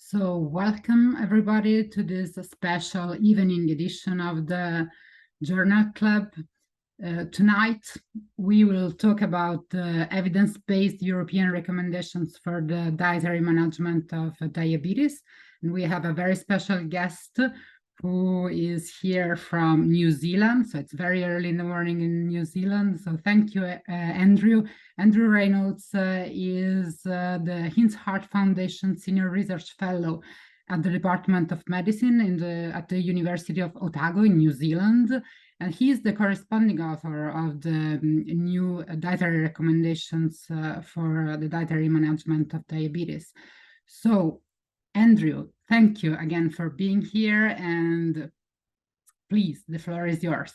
So welcome everybody to this special evening edition of the Journal Club. Tonight we will talk about evidence-based European recommendations for the dietary management of diabetes. And we have a very special guest who is here from New Zealand. So it's very early in the morning in New Zealand. So thank you, Andrew. Andrew Reynolds is the Hynds-Heart Foundation Senior Research Fellow at the Department of Medicine at the University of Otago in New Zealand. And he is the corresponding author of the new dietary recommendations for the dietary management of diabetes. So, Andrew, thank you again for being here, and please, the floor is yours.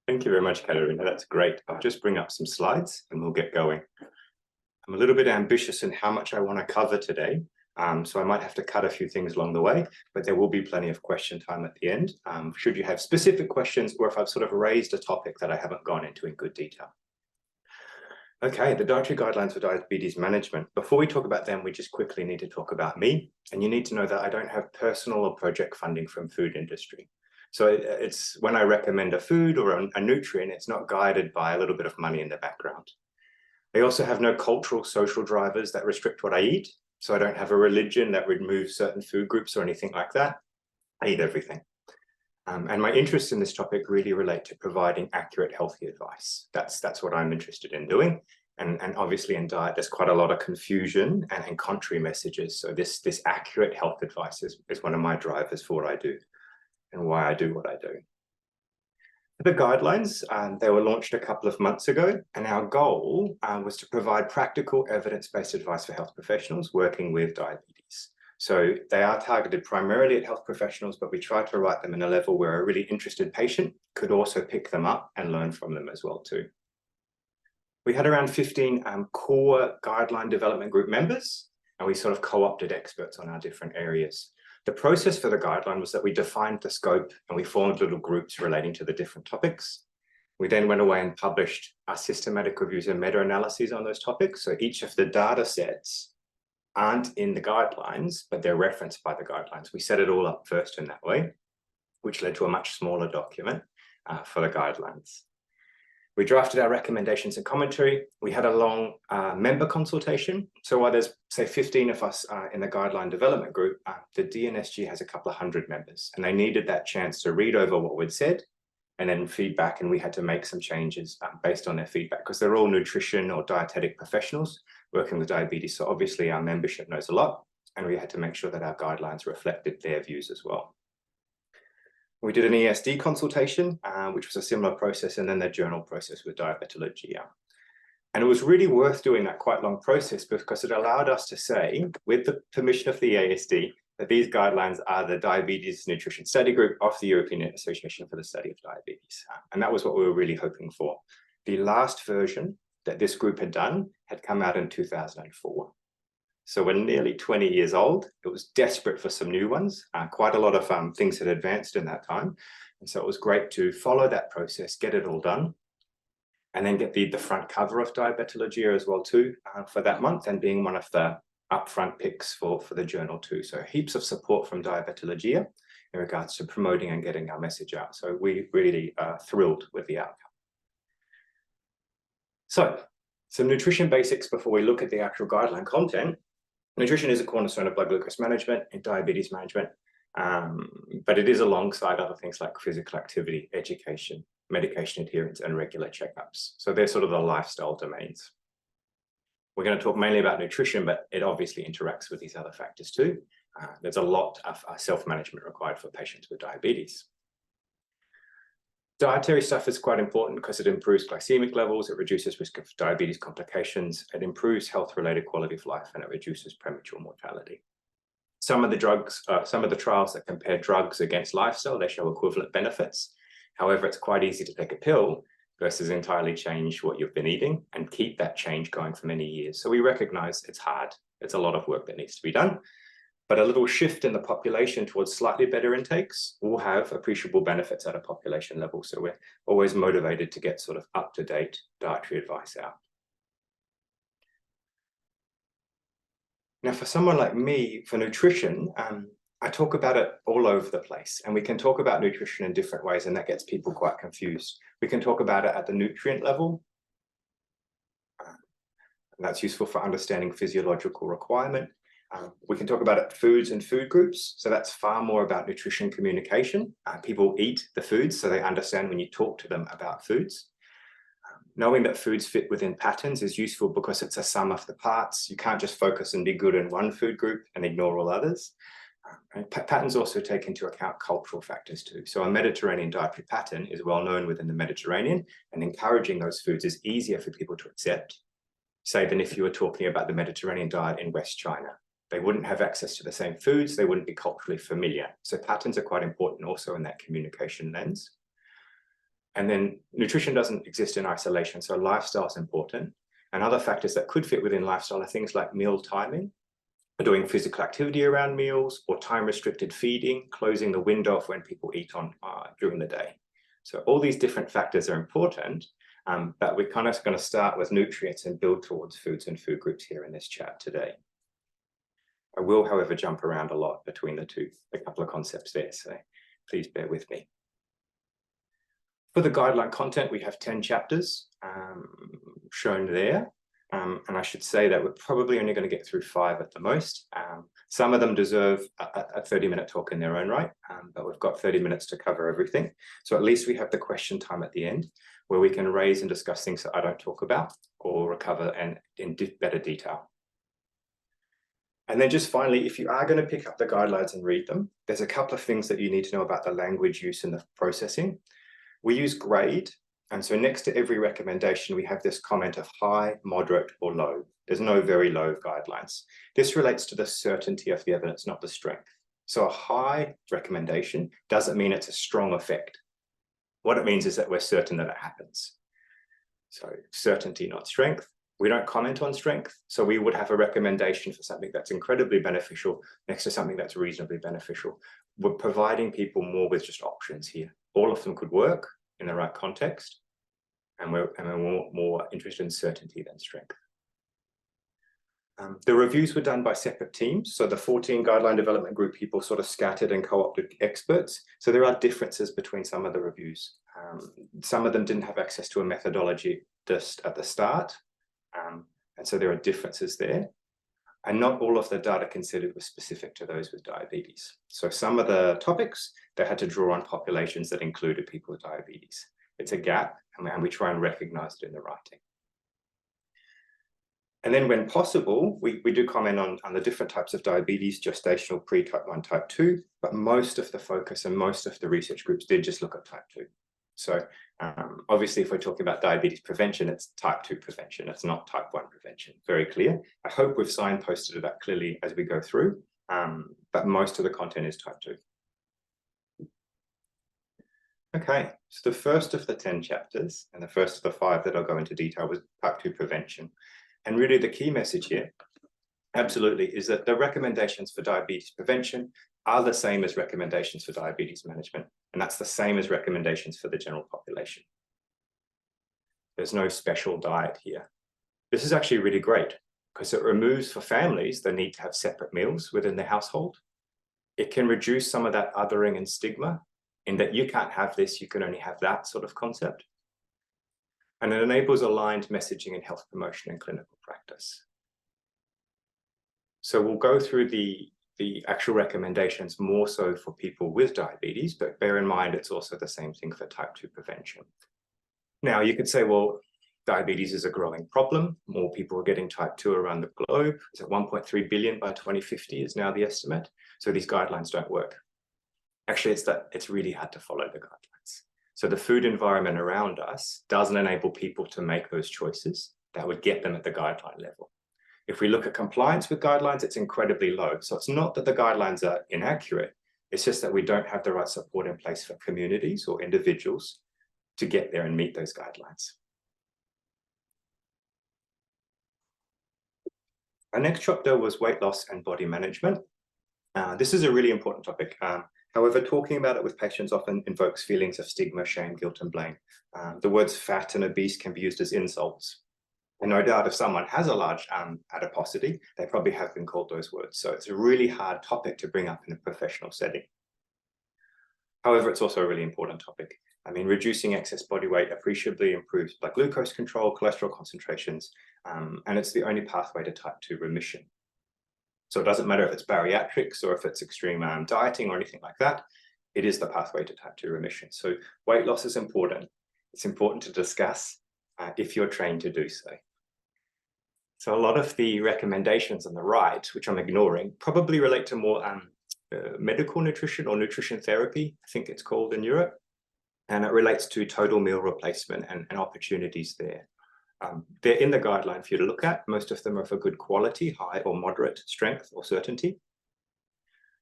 Thank you very much, Katerina. That's great. I'll just bring up some slides and we'll get going. I'm a little bit ambitious in how much I want to cover today, so I might have to cut a few things along the way, but there will be plenty of question time at the end, should you have specific questions or if I've sort of raised a topic that I haven't gone into in good detail. Okay, the dietary guidelines for diabetes management. Before we talk about them, we just quickly need to talk about me. And you need to know that I don't have personal or project funding from food industry. So it's when I recommend a food or a nutrient, it's not guided by a little bit of money in the background. I also have no cultural, social drivers that restrict what I eat. So I don't have a religion that removes certain food groups or anything like that. I eat everything. And my interests in this topic really relate to providing accurate, healthy advice. That's what I'm interested in doing. And obviously in diet, there's quite a lot of confusion and contrary messages. So this accurate health advice is one of my drivers for what I do and why I do what I do. The guidelines, they were launched a couple of months ago, and our goal was to provide practical evidence-based advice for health professionals working with diabetes. So they are targeted primarily at health professionals, but we try to write them in a level where a really interested patient could also pick them up and learn from them as well too. We had around 15 core guideline development group members, and we sort of co-opted experts on our different areas. The process for the guideline was that we defined the scope and we formed little groups relating to the different topics. We then went away and published our systematic reviews and meta-analyses on those topics. So each of the data sets aren't in the guidelines, but they're referenced by the guidelines. We set it all up first in that way, which led to a much smaller document for the guidelines. We drafted our recommendations and commentary. We had a long member consultation. So while there's, say, 15 of us in the guideline development group, the DNSG has a couple of hundred members, and they needed that chance to read over what we'd said and then feedback, and we had to make some changes based on their feedback because they're all nutrition or dietetic professionals working with diabetes. So obviously our membership knows a lot, and we had to make sure that our guidelines reflected their views as well. We did an EASD consultation, which was a similar process, and then the journal process with Diabetologia. And it was really worth doing that quite long process because it allowed us to say, with the permission of the EASD, that these guidelines are the Diabetes Nutrition Study Group of the European Association for the Study of Diabetes. And that was what we were really hoping for. The last version that this group had done had come out in 2004. So we're nearly 20 years old. It was desperate for some new ones. Quite a lot of things had advanced in that time. And so it was great to follow that process, get it all done, and then get the front cover of Diabetologia as well too for that month, and being one of the upfront picks for the journal too. So heaps of support from Diabetologia in regards to promoting and getting our message out. So we really are thrilled with the outcome. So some nutrition basics before we look at the actual guideline content. Nutrition is a cornerstone of blood glucose management and diabetes management, but it is alongside other things like physical activity, education, medication adherence, and regular checkups. So they're sort of the lifestyle domains. We're going to talk mainly about nutrition, but it obviously interacts with these other factors too. There's a lot of self-management required for patients with diabetes. Dietary stuff is quite important because it improves glycemic levels, it reduces risk of diabetes complications, it improves health-related quality of life, and it reduces premature mortality. Some of the trials that compare drugs against lifestyle, they show equivalent benefits. However, it's quite easy to take a pill versus entirely change what you've been eating and keep that change going for many years. So we recognize it's hard. It's a lot of work that needs to be done. But a little shift in the population towards slightly better intakes will have appreciable benefits at a population level. So we're always motivated to get sort of up-to-date dietary advice out. Now, for someone like me, for nutrition, I talk about it all over the place, and we can talk about nutrition in different ways, and that gets people quite confused. We can talk about it at the nutrient level. And that's useful for understanding physiological requirement. We can talk about it foods and food groups. So that's far more about nutrition communication. People eat the foods, so they understand when you talk to them about foods. Knowing that foods fit within patterns is useful because it's a sum of the parts. You can't just focus and be good in one food group and ignore all others. And patterns also take into account cultural factors too. So a Mediterranean dietary pattern is well known within the Mediterranean, and encouraging those foods is easier for people to accept, say, than if you were talking about the Mediterranean diet in West China. They wouldn't have access to the same foods, they wouldn't be culturally familiar. So patterns are quite important also in that communication lens. And then nutrition doesn't exist in isolation, so lifestyle is important. And other factors that could fit within lifestyle are things like meal timing, doing physical activity around meals, or time-restricted feeding, closing the window of when people eat on during the day. So all these different factors are important, but we're kind of going to start with nutrients and build towards foods and food groups here in this chat today. I will, however, jump around a lot between the two, a couple of concepts there, so please bear with me. For the guideline content, we have 10 chapters shown there. And I should say that we're probably only going to get through 5 at the most. Some of them deserve a 30-minute talk in their own right, but we've got 30 minutes to cover everything. So at least we have the question time at the end where we can raise and discuss things that I don't talk about or recover in better detail. And then just finally, if you are going to pick up the guidelines and read them, there's a couple of things that you need to know about the language use and the processing. We use grade, and so next to every recommendation, we have this comment of high, moderate, or low. There's no very low guidelines. This relates to the certainty of the evidence, not the strength. So a high recommendation doesn't mean it's a strong effect. What it means is that we're certain that it happens. So certainty, not strength. We don't comment on strength, so we would have a recommendation for something that's incredibly beneficial next to something that's reasonably beneficial. We're providing people more with just options here. All of them could work in the right context, and we're more interested in certainty than strength. The reviews were done by separate teams, so the 14 guideline development group people sort of scattered and co-opted experts. So there are differences between some of the reviews. Some of them didn't have access to a methodology just at the start. And so there are differences there. And not all of the data considered was specific to those with diabetes. So some of the topics, they had to draw on populations that included people with diabetes. It's a gap, and we try and recognize it in the writing. And then when possible, we do comment on the different types of diabetes, gestational, pre-type 1, type 2, but most of the focus and most of the research groups did just look at type 2. So obviously, if we're talking about diabetes prevention, it's type 2 prevention. It's not type 1 prevention. Very clear. I hope we've signposted that clearly as we go through, but most of the content is type 2. Okay, so the first of the 10 chapters and the first of the 5 that I'll go into detail was type 2 prevention. And really the key message here, absolutely, is that the recommendations for diabetes prevention are the same as recommendations for diabetes management. And that's the same as recommendations for the general population. There's no special diet here. This is actually really great because it removes for families the need to have separate meals within the household. It can reduce some of that othering and stigma in that you can't have this, you can only have that sort of concept. And it enables aligned messaging in health promotion and clinical practice. So we'll go through the actual recommendations more so for people with diabetes, but bear in mind it's also the same thing for type 2 prevention. Now you could say, well, diabetes is a growing problem. More people are getting type 2 around the globe. It's at 1.3 billion by 2050 is now the estimate. So these guidelines don't work. Actually, it's really hard to follow the guidelines. So the food environment around us doesn't enable people to make those choices that would get them at the guideline level. If we look at compliance with guidelines, it's incredibly low. So it's not that the guidelines are inaccurate. It's just that we don't have the right support in place for communities or individuals to get there and meet those guidelines. Our next chapter was weight loss and body management. This is a really important topic. However, talking about it with patients often invokes feelings of stigma, shame, guilt, and blame. The words fat and obese can be used as insults. And no doubt if someone has a large adiposity, they probably have been called those words. So it's a really hard topic to bring up in a professional setting. However, it's also a really important topic. I mean, reducing excess body weight appreciably improves blood glucose control, cholesterol concentrations, and it's the only pathway to type 2 remission. So it doesn't matter if it's bariatrics or if it's extreme dieting or anything like that, it is the pathway to type 2 remission. So weight loss is important. It's important to discuss if you're trained to do so. So a lot of the recommendations on the right, which I'm ignoring, probably relate to more medical nutrition or nutrition therapy, I think it's called in Europe. And it relates to total meal replacement and opportunities there. They're in the guideline for you to look at. Most of them are for good quality, high or moderate strength or certainty.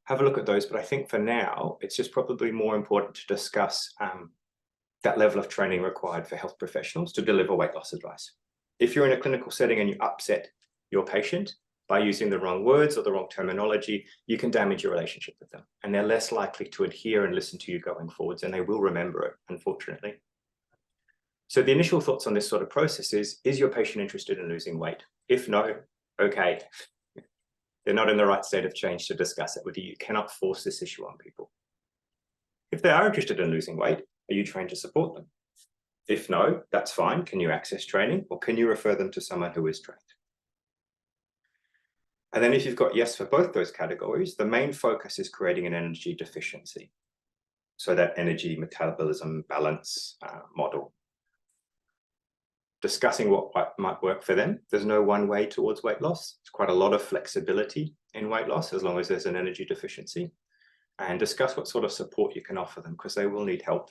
Have a look at those, but I think for now, it's just probably more important to discuss that level of training required for health professionals to deliver weight loss advice. If you're in a clinical setting and you upset your patient by using the wrong words or the wrong terminology, you can damage your relationship with them. And they're less likely to adhere and listen to you going forwards, and they will remember it, unfortunately. So the initial thoughts on this sort of process is your patient interested in losing weight? If no, okay. They're not in the right state of change to discuss it with you. You cannot force this issue on people. If they are interested in losing weight, are you trained to support them? If no, that's fine. Can you access training, or can you refer them to someone who is trained? And then if you've got yes for both those categories, the main focus is creating an energy deficiency. So that energy metabolism balance model. Discussing what might work for them. There's no one way towards weight loss. There's quite a lot of flexibility in weight loss as long as there's an energy deficiency. And discuss what sort of support you can offer them, because they will need help.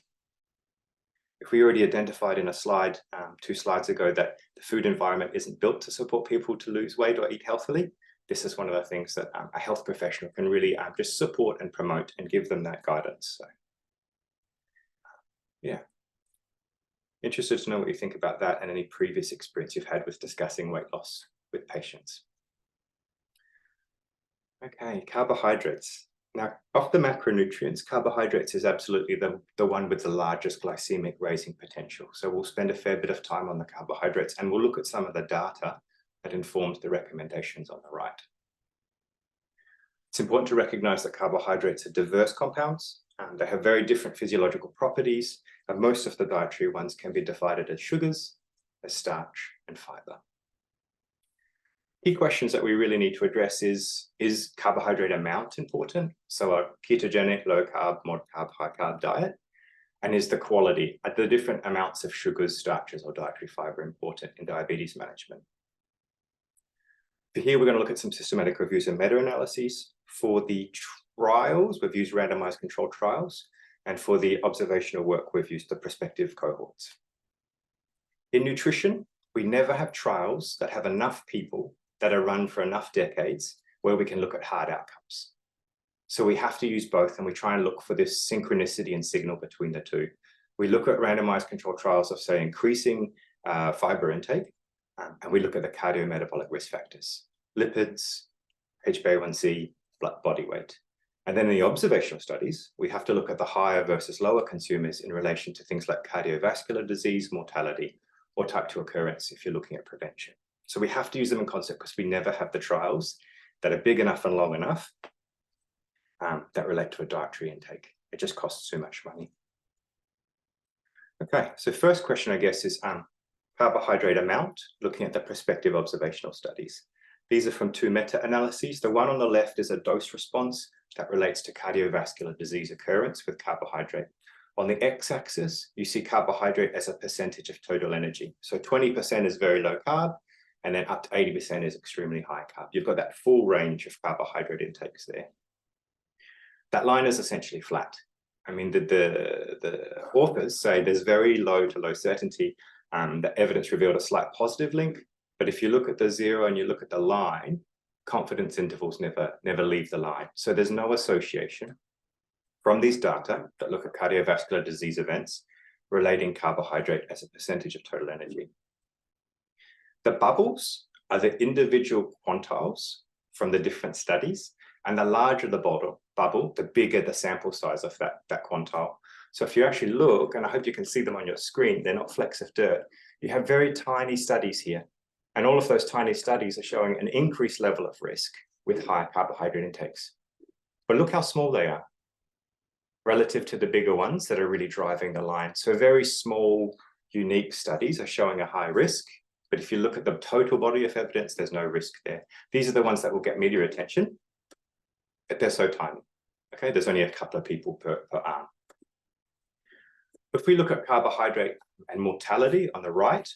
If we already identified in a slide 2 slides ago that the food environment isn't built to support people to lose weight or eat healthily, this is one of the things that a health professional can really just support and promote and give them that guidance. So, yeah. Interested to know what you think about that and any previous experience you've had with discussing weight loss with patients. Okay, carbohydrates. Now, of the macronutrients, carbohydrates is absolutely the one with the largest glycemic raising potential. So we'll spend a fair bit of time on the carbohydrates, and we'll look at some of the data that informs the recommendations on the right. It's important to recognize that carbohydrates are diverse compounds. They have very different physiological properties, and most of the dietary ones can be divided as sugars, as starch, and fiber. Key questions that we really need to address is carbohydrate amount important? So a ketogenic, low carb, moderate carb, high carb diet? And is the quality, are the different amounts of sugars, starches, or dietary fiber important in diabetes management? For here, we're going to look at some systematic reviews and meta-analyses. For the trials, we've used randomized controlled trials. And for the observational work, we've used the prospective cohorts. In nutrition, we never have trials that have enough people that are run for enough decades where we can look at hard outcomes. So we have to use both, and we try and look for this synchronicity and signal between the two. We look at randomized controlled trials of, say, increasing fiber intake, and we look at the cardiometabolic risk factors, lipids, HbA1c, body weight. And then in the observational studies, we have to look at the higher versus lower consumers in relation to things like cardiovascular disease, mortality, or type 2 occurrence if you're looking at prevention. So we have to use them in concert because we never have the trials that are big enough and long enough that relate to a dietary intake. It just costs too much money. Okay, so first question, I guess, is carbohydrate amount, looking at the prospective observational studies. These are from 2 meta-analyses. The one on the left is a dose response that relates to cardiovascular disease occurrence with carbohydrate. On the x-axis, you see carbohydrate as a percentage of total energy. So 20% is very low carb, and then up to 80% is extremely high carb. You've got that full range of carbohydrate intakes there. That line is essentially flat. I mean, the authors say there's very low to low certainty. The evidence revealed a slight positive link, but if you look at the 0 and you look at the line, confidence intervals never leave the line. So there's no association from these data that look at cardiovascular disease events relating carbohydrate as a percentage of total energy. The bubbles are the individual quantiles from the different studies, and the larger the bubble, the bigger the sample size of that quantile. So if you actually look, and I hope you can see them on your screen, they're not flecks of dirt. You have very tiny studies here. And all of those tiny studies are showing an increased level of risk with high carbohydrate intakes. But look how small they are relative to the bigger ones that are really driving the line. So very small, unique studies are showing a high risk. But if you look at the total body of evidence, there's no risk there. These are the ones that will get media attention, but they're so tiny. Okay, there's only a couple of people per arm. If we look at carbohydrate and mortality on the right,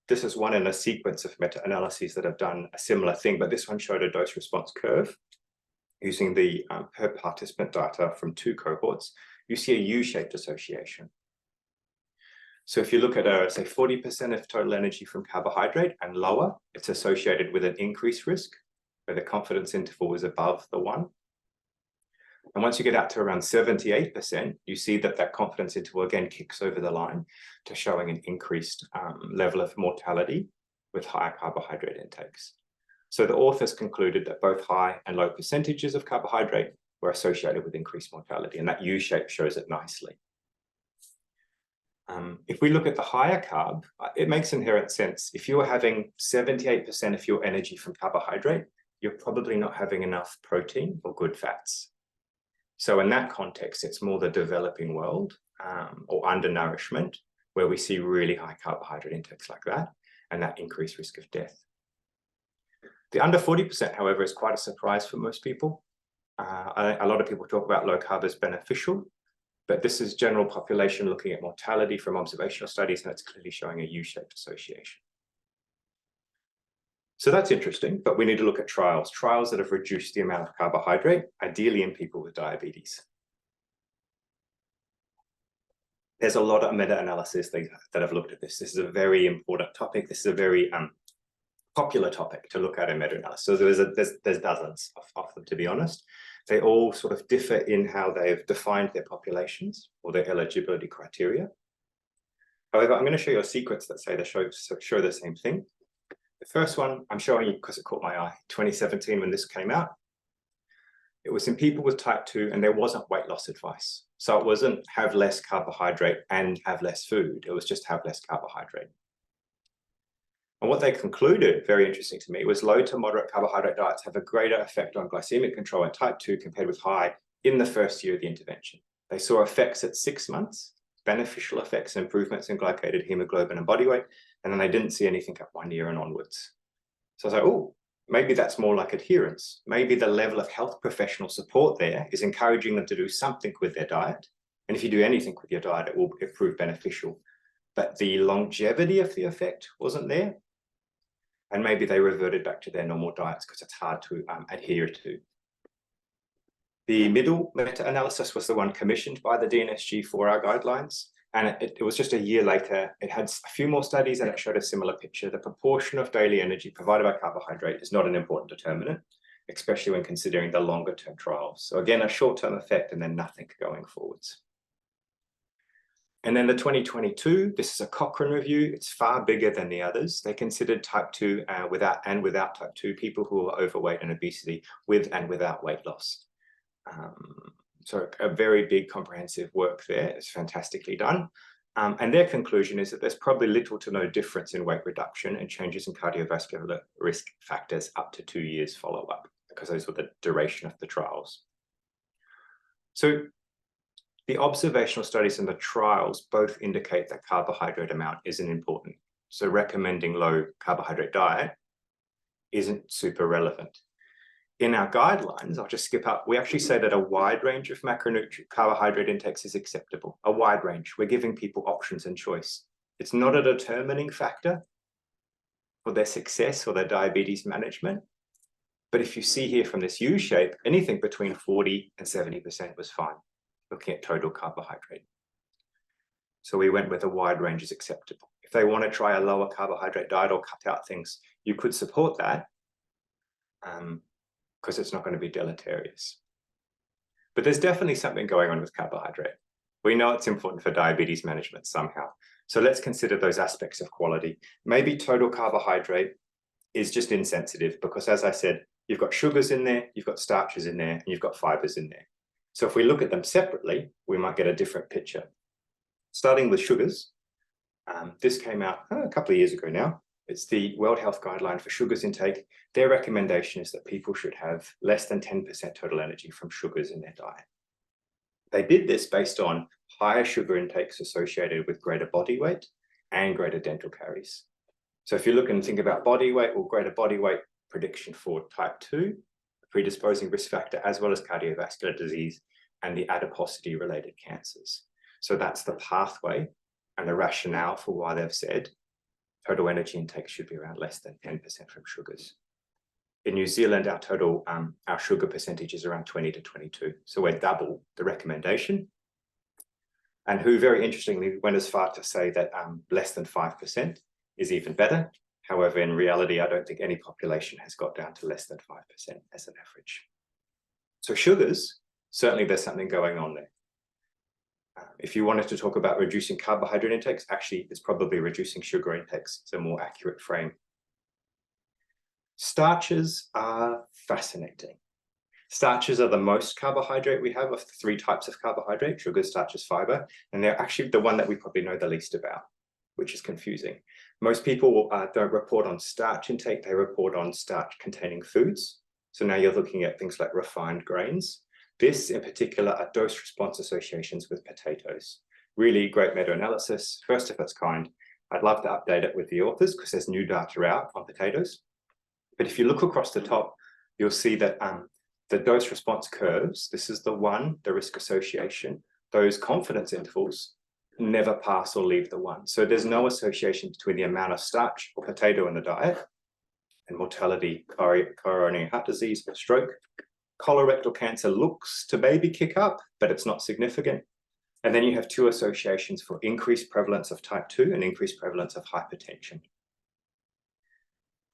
this is one in a sequence of meta-analyses that have done a similar thing, but this one showed a dose response curve using the per participant data from 2 cohorts. You see a U-shaped association. So if you look at, say, 40% of total energy from carbohydrate and lower, it's associated with an increased risk, where the confidence interval is above the 1. And once you get out to around 78%, you see that that confidence interval again kicks over the line to showing an increased level of mortality with higher carbohydrate intakes. So the authors concluded that both high and low percentages of carbohydrate were associated with increased mortality, and that U-shape shows it nicely. If we look at the higher carb, it makes inherent sense. If you're having 78% of your energy from carbohydrate, you're probably not having enough protein or good fats. So in that context, it's more the developing world or undernourishment where we see really high carbohydrate intakes like that, and that increased risk of death. The under 40%, however, is quite a surprise for most people. A lot of people talk about low carb as beneficial, but this is general population looking at mortality from observational studies, and it's clearly showing a U-shaped association. So that's interesting, but we need to look at trials that have reduced the amount of carbohydrate, ideally in people with diabetes. There's a lot of meta-analysis that have looked at this. This is a very important topic. This is a very popular topic to look at in meta-analysis. So there's dozens of them, to be honest. They all sort of differ in how they've defined their populations or their eligibility criteria. However, I'm going to show you a sequence that say they show the same thing. The first one I'm showing you because it caught my eye, 2017 when this came out. It was in people with type 2 and there wasn't weight loss advice. So it wasn't have less carbohydrate and have less food. It was just have less carbohydrate. And what they concluded, very interesting to me, was low to moderate carbohydrate diets have a greater effect on glycemic control in type 2 compared with high in the first year of the intervention. They saw effects at 6 months, beneficial effects, improvements in glycated hemoglobin and body weight, and then they didn't see anything at 1 year and onwards. So I was like, oh, maybe that's more like adherence. Maybe the level of health professional support there is encouraging them to do something with their diet. And if you do anything with your diet, it will prove beneficial. But the longevity of the effect wasn't there. And maybe they reverted back to their normal diets because it's hard to adhere to. The middle meta-analysis was the one commissioned by the DNSG for our guidelines. And it was just a year later. It had a few more studies and it showed a similar picture. The proportion of daily energy provided by carbohydrate is not an important determinant, especially when considering the longer term trials. So again, a short-term effect and then nothing going forwards. And then the 2022, this is a Cochrane review. It's far bigger than the others. They considered type 2 without type 2 people who are overweight and obesity with and without weight loss. So a very big comprehensive work there. It's fantastically done. And their conclusion is that there's probably little to no difference in weight reduction and changes in cardiovascular risk factors up to 2 years follow-up, because those were the duration of the trials. So the observational studies and the trials both indicate that carbohydrate amount isn't important. So recommending low carbohydrate diet isn't super relevant. In our guidelines, I'll just skip up, we actually say that a wide range of macronutrient carbohydrate intakes is acceptable, a wide range. We're giving people options and choice. It's not a determining factor for their success or their diabetes management. But if you see here from this U shape, anything between 40 and 70% was fine, looking at total carbohydrate. So we went with a wide range is acceptable. If they want to try a lower carbohydrate diet or cut out things, you could support that because it's not going to be deleterious. But there's definitely something going on with carbohydrate. We know it's important for diabetes management somehow. So let's consider those aspects of quality. Maybe total carbohydrate is just insensitive because, as I said, you've got sugars in there, you've got starches in there, and you've got fibers in there. So if we look at them separately, we might get a different picture. Starting with sugars, this came out a couple of years ago now. It's the World Health Guideline for sugars intake. Their recommendation is that people should have less than 10% total energy from sugars in their diet. They did this based on higher sugar intakes associated with greater body weight and greater dental caries. So if you look and think about body weight or greater body weight prediction for type 2, predisposing risk factor, as well as cardiovascular disease and the adiposity-related cancers. So that's the pathway and the rationale for why they've said total energy intake should be around less than 10% from sugars. In New Zealand, our sugar percentage is around 20 to 22. So we're double the recommendation. And WHO very interestingly went as far to say that less than 5% is even better. However, in reality, I don't think any population has got down to less than 5% as an average. So sugars, certainly there's something going on there. If you wanted to talk about reducing carbohydrate intakes, actually, it's probably reducing sugar intakes. It's a more accurate frame. Starches are fascinating. Starches are the most carbohydrate we have of the 3 types of carbohydrate: sugar, starches, fiber, and they're actually the one that we probably know the least about, which is confusing. Most people don't report on starch intake, they report on starch-containing foods. So now you're looking at things like refined grains. This in particular are dose-response associations with potatoes. Really great meta-analysis, first of its kind. I'd love to update it with the authors because there's new data out on potatoes. But if you look across the top, you'll see that the dose-response curves, this is the one, the risk association, those confidence intervals never pass or leave the 1. So there's no association between the amount of starch or potato in the diet and mortality, coronary heart disease, or stroke. Colorectal cancer looks to maybe kick up, but it's not significant. And then you have 2 associations for increased prevalence of type 2 and increased prevalence of hypertension.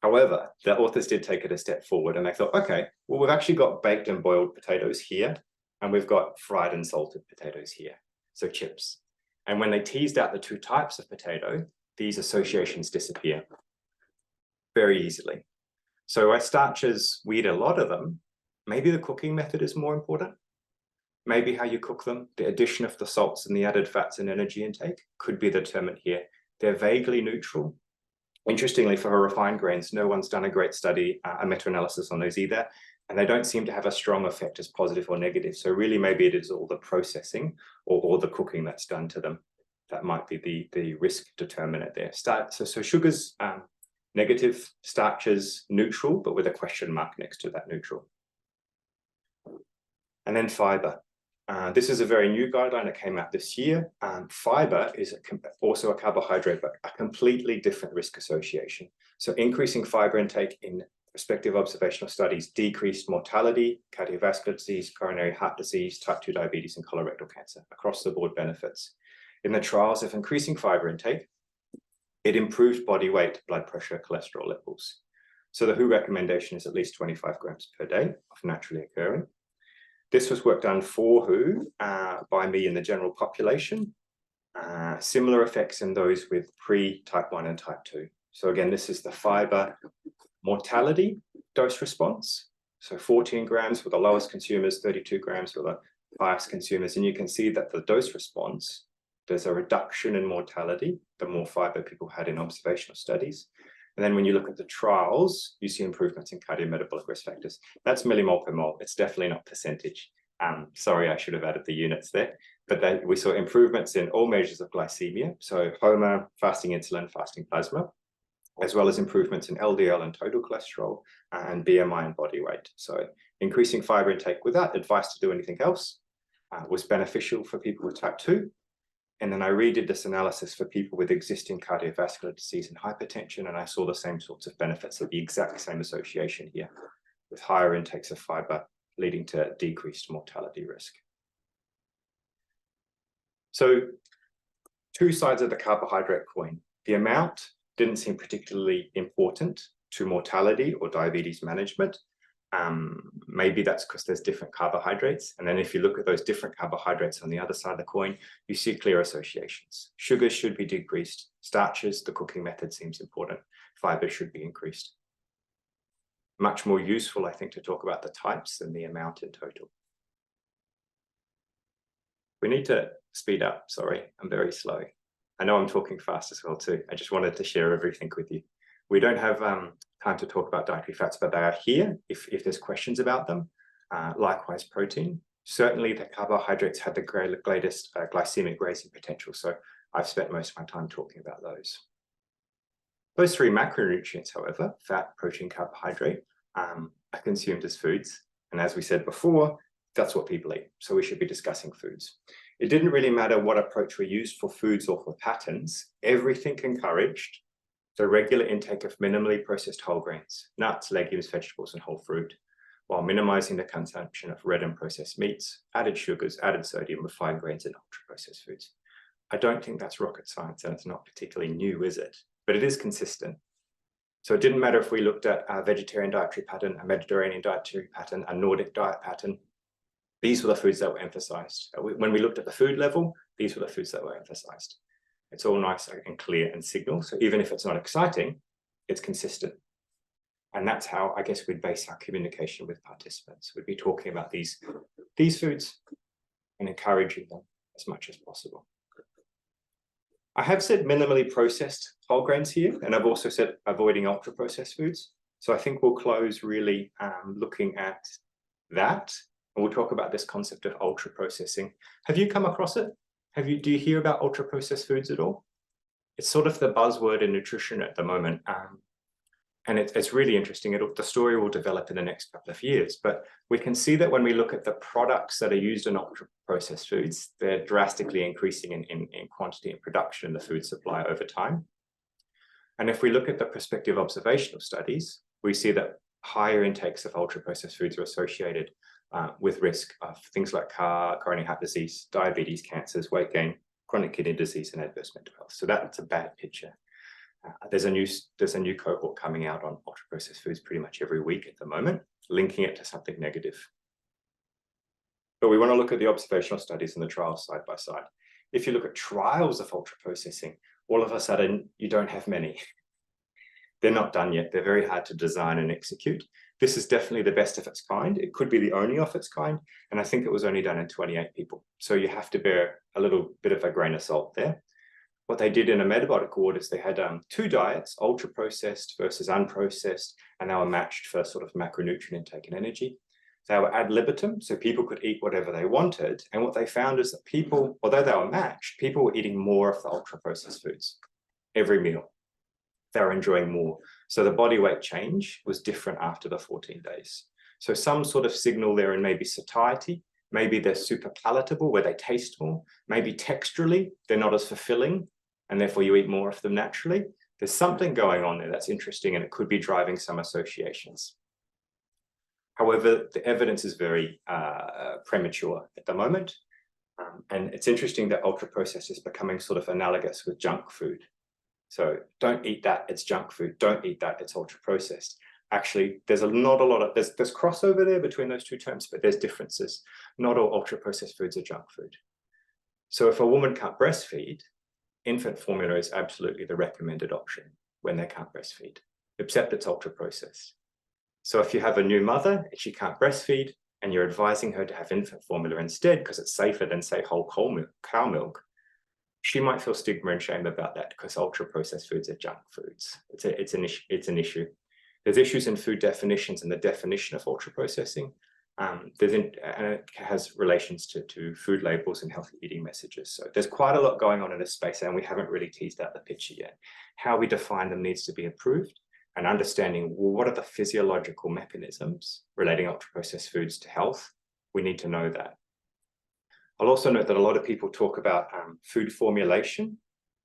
However, the authors did take it a step forward and they thought, okay, well, we've actually got baked and boiled potatoes here, and we've got fried and salted potatoes here, so chips. And when they teased out the 2 types of potato, these associations disappear very easily. So as starches, we eat a lot of them. Maybe the cooking method is more important. Maybe how you cook them, the addition of the salts and the added fats and energy intake could be the determinant here. They're vaguely neutral. Interestingly, for refined grains, no one's done a great study, a meta-analysis on those either, and they don't seem to have a strong effect as positive or negative. So really, maybe it is all the processing or the cooking that's done to them. That might be the risk determinant there. So sugars, negative, starches, neutral, but with a question mark next to that neutral. And then fiber. This is a very new guideline that came out this year. Fiber is also a carbohydrate, but a completely different risk association. So increasing fiber intake in respective observational studies decreased mortality, cardiovascular disease, coronary heart disease, type 2 diabetes, and colorectal cancer, across the board benefits. In the trials of increasing fiber intake, it improved body weight, blood pressure, cholesterol levels. So the WHO recommendation is at least 25 grams per day of naturally occurring. This was work done for WHO by me in the general population. Similar effects in those with pre-type 1 and type 2. So again, this is the fiber mortality dose response. So 14 grams for the lowest consumers, 32 grams for the highest consumers. And you can see that the dose response, there's a reduction in mortality, the more fiber people had in observational studies. And then when you look at the trials, you see improvements in cardiometabolic risk factors. That's millimole per mole. It's definitely not percentage. Sorry, I should have added the units there. But we saw improvements in all measures of glycemia. So HOMA, fasting insulin, fasting plasma, as well as improvements in LDL and total cholesterol and BMI and body weight. So increasing fiber intake without advice to do anything else was beneficial for people with type 2. And then I redid this analysis for people with existing cardiovascular disease and hypertension, and I saw the same sorts of benefits of the exact same association here, with higher intakes of fiber leading to decreased mortality risk. So 2 sides of the carbohydrate coin. The amount didn't seem particularly important to mortality or diabetes management. Maybe that's because there's different carbohydrates. And then if you look at those different carbohydrates on the other side of the coin, you see clear associations. Sugars should be decreased. Starches, the cooking method seems important. Fiber should be increased. Much more useful, I think, to talk about the types than the amount in total. We need to speed up. Sorry, I'm very slow. I know I'm talking fast as well too. I just wanted to share everything with you. We don't have time to talk about dietary fats, but they are here if there's questions about them. Likewise, protein. Certainly, the carbohydrates had the greatest glycemic raising potential. So I've spent most of my time talking about those. Those three macronutrients, however, fat, protein, carbohydrate, are consumed as foods. And as we said before, that's what people eat. So we should be discussing foods. It didn't really matter what approach we used for foods or for patterns. Everything encouraged the regular intake of minimally processed whole grains, nuts, legumes, vegetables, and whole fruit, while minimizing the consumption of red and processed meats, added sugars, added sodium, refined grains, and ultra-processed foods. I don't think that's rocket science, and it's not particularly new, is it? But it is consistent. So it didn't matter if we looked at a vegetarian dietary pattern, a Mediterranean dietary pattern, a Nordic diet pattern. These were the foods that were emphasized. When we looked at the food level, these were the foods that were emphasized. It's all nice and clear and signal. So even if it's not exciting, it's consistent. And that's how I guess we'd base our communication with participants. We'd be talking about these foods and encouraging them as much as possible. I have said minimally processed whole grains here, and I've also said avoiding ultra-processed foods. So I think we'll close really looking at that. And we'll talk about this concept of ultra-processing. Have you come across it? Do you hear about ultra-processed foods at all? It's sort of the buzzword in nutrition at the moment. And it's really interesting. The story will develop in the next couple of years. But we can see that when we look at the products that are used in ultra-processed foods, they're drastically increasing in quantity and production in the food supply over time. And if we look at the prospective observational studies, we see that higher intakes of ultra-processed foods are associated with risk of things like coronary heart disease, diabetes, cancers, weight gain, chronic kidney disease, and adverse mental health. So that's a bad picture. There's a new cohort coming out on ultra-processed foods pretty much every week at the moment, linking it to something negative. But we want to look at the observational studies and the trials side by side. If you look at trials of ultra-processing, all of a sudden you don't have many. They're not done yet. They're very hard to design and execute. This is definitely the best of its kind. It could be the only of its kind. And I think it was only done in 28 people. So you have to bear a little bit of a grain of salt there. What they did in a metabolic ward is they had two diets, ultra-processed versus unprocessed, and they were matched for sort of macronutrient intake and energy. They were ad libitum, so people could eat whatever they wanted. And what they found is that people, although they were matched, people were eating more of the ultra-processed foods every meal. They were enjoying more. So the body weight change was different after the 14 days. So some sort of signal there in maybe satiety, maybe they're super palatable where they taste more, maybe texturally, they're not as fulfilling, and therefore you eat more of them naturally. There's something going on there that's interesting, and it could be driving some associations. However, the evidence is very premature at the moment. And it's interesting that ultra-processed is becoming sort of analogous with junk food. So don't eat that, it's junk food. Don't eat that, it's ultra-processed. Actually, there's not a lot of, there's crossover there between those two terms, but there's differences. Not all ultra-processed foods are junk food. So if a woman can't breastfeed, infant formula is absolutely the recommended option when they can't breastfeed, except it's ultra-processed. So if you have a new mother and she can't breastfeed and you're advising her to have infant formula instead because it's safer than, say, whole cow milk, she might feel stigma and shame about that because ultra-processed foods are junk foods. It's an issue. There's issues in food definitions and the definition of ultra-processing. And it has relations to food labels and healthy eating messages. So there's quite a lot going on in this space, and we haven't really teased out the picture yet. How we define them needs to be improved, and understanding, well, what are the physiological mechanisms relating ultra-processed foods to health? We need to know that. I'll also note that a lot of people talk about food formulation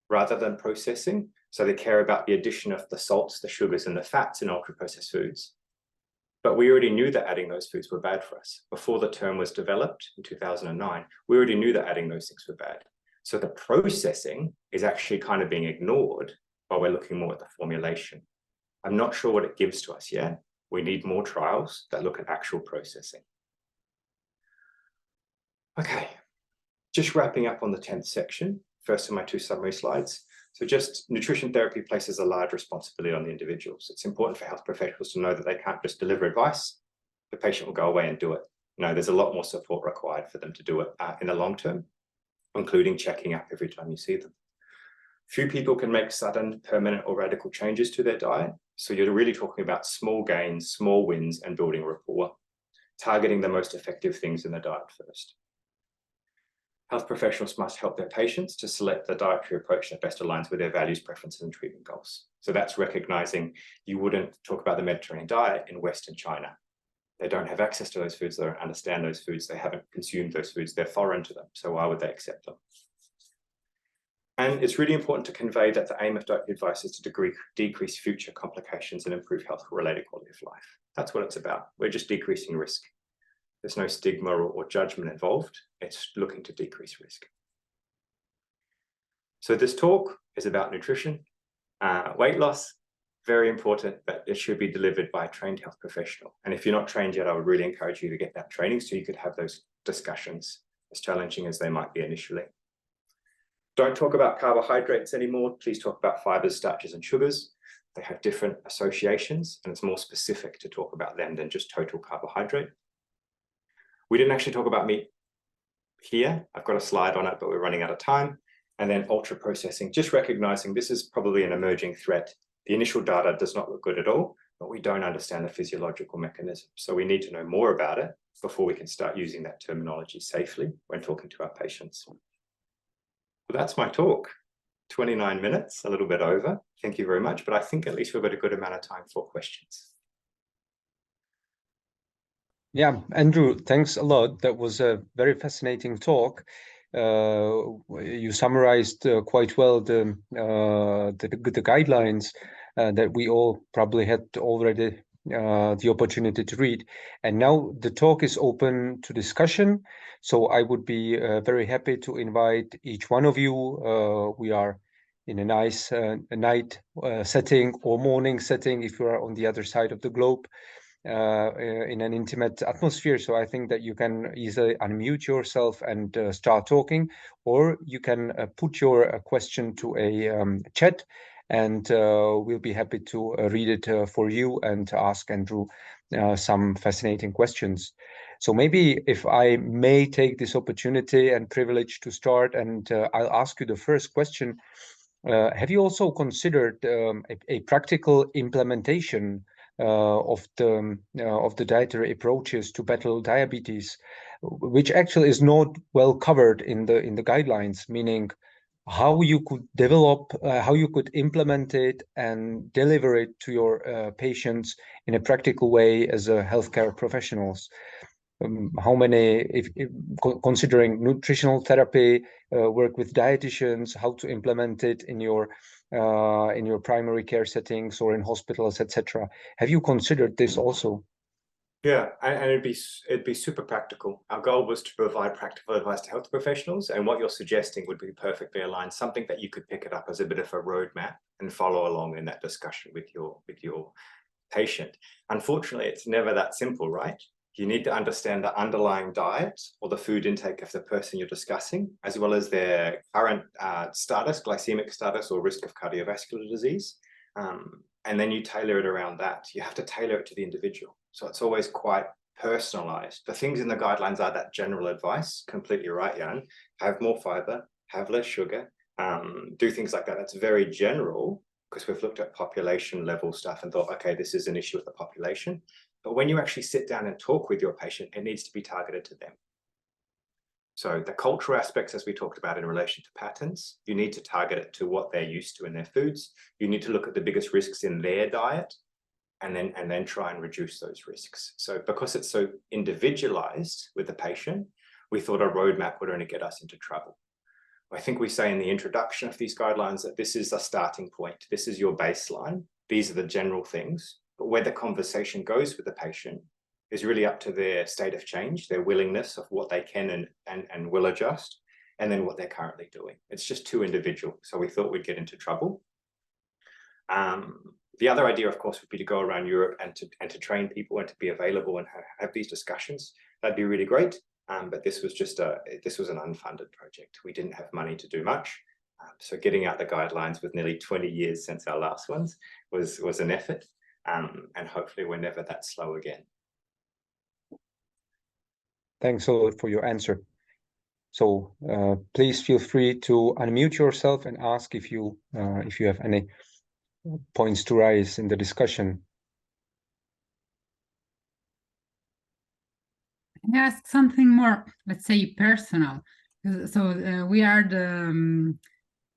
rather than processing. So they care about the addition of the salts, the sugars, and the fats in ultra-processed foods. But we already knew that adding those foods were bad for us. Before the term was developed in 2009, we already knew that adding those things were bad. So the processing is actually kind of being ignored while we're looking more at the formulation. I'm not sure what it gives to us yet. We need more trials that look at actual processing. Okay, just wrapping up on the 10th section, first of my two summary slides. So just nutrition therapy places a large responsibility on the individuals. It's important for health professionals to know that they can't just deliver advice. The patient will go away and do it. No, there's a lot more support required for them to do it in the long term, including checking up every time you see them. Few people can make sudden, permanent, or radical changes to their diet. So you're really talking about small gains, small wins, and building rapport, targeting the most effective things in the diet first. Health professionals must help their patients to select the dietary approach that best aligns with their values, preferences, and treatment goals. So that's recognizing you wouldn't talk about the Mediterranean diet in Western China. They don't have access to those foods, they don't understand those foods, they haven't consumed those foods, they're foreign to them. So why would they accept them? And it's really important to convey that the aim of dietary advice is to decrease future complications and improve health-related quality of life. That's what it's about. We're just decreasing risk. There's no stigma or judgment involved. It's looking to decrease risk. So this talk is about nutrition, weight loss, very important, but it should be delivered by a trained health professional. And if you're not trained yet, I would really encourage you to get that training so you could have those discussions, as challenging as they might be initially. Don't talk about carbohydrates anymore. Please talk about fibers, starches, and sugars. They have different associations, and it's more specific to talk about them than just total carbohydrate. We didn't actually talk about meat here. I've got a slide on it, but we're running out of time. And then ultra processing, just recognizing this is probably an emerging threat. The initial data does not look good at all, but we don't understand the physiological mechanism. So we need to know more about it before we can start using that terminology safely when talking to our patients. Well, that's my talk. 29 minutes, a little bit over. Thank you very much. But I think at least we've got a good amount of time for questions. Yeah, Andrew, thanks a lot. That was a very fascinating talk. You summarized quite well the guidelines that we all probably had already the opportunity to read. And now the talk is open to discussion. So I would be very happy to invite each one of you. We are in a nice night setting or morning setting if you are on the other side of the globe. In an intimate atmosphere. So I think that you can easily unmute yourself and start talking, or you can put your question to a chat, and we'll be happy to read it for you and ask Andrew some fascinating questions. So maybe if I may take this opportunity and privilege to start, and I'll ask you the first question. Have you also considered a practical implementation of the dietary approaches to battle diabetes, which actually is not well covered in the guidelines, meaning how you could develop, how you could implement it and deliver it to your patients in a practical way as a healthcare professionals. How many, considering nutritional therapy, work with dietitians, how to implement it in your primary care settings or in hospitals, etc. Have you considered this also? Yeah, and it'd be super practical. Our goal was to provide practical advice to health professionals, and what you're suggesting would be perfectly aligned, something that you could pick it up as a bit of a roadmap and follow along in that discussion with your patient. Unfortunately, it's never that simple, right? You need to understand the underlying diet or the food intake of the person you're discussing, as well as their current status, glycemic status, or risk of cardiovascular disease. And then you tailor it around that. You have to tailor it to the individual. So it's always quite personalized. The things in the guidelines are that general advice, completely right, Jan. Have more fiber, have less sugar, do things like that. That's very general because we've looked at population level stuff and thought, okay, this is an issue with the population. But when you actually sit down and talk with your patient, it needs to be targeted to them. So the cultural aspects, as we talked about in relation to patterns, you need to target it to what they're used to in their foods. You need to look at the biggest risks in their diet and then try and reduce those risks. So because it's so individualized with the patient, we thought a roadmap would only get us into trouble. I think we say in the introduction of these guidelines that this is a starting point. This is your baseline. These are the general things. But where the conversation goes with the patient is really up to their state of change, their willingness of what they can and will adjust, and then what they're currently doing. It's just too individual. So we thought we'd get into trouble. The other idea, of course, would be to go around Europe and to train people and to be available and have these discussions. That'd be really great. But this was just this was an unfunded project. We didn't have money to do much. So getting out the guidelines with nearly 20 years since our last ones was an effort. And hopefully we're never that slow again. Thanks a lot for your answer. So please feel free to unmute yourself and ask if you have any points to raise in the discussion. I ask something more, let's say, personal. So we are the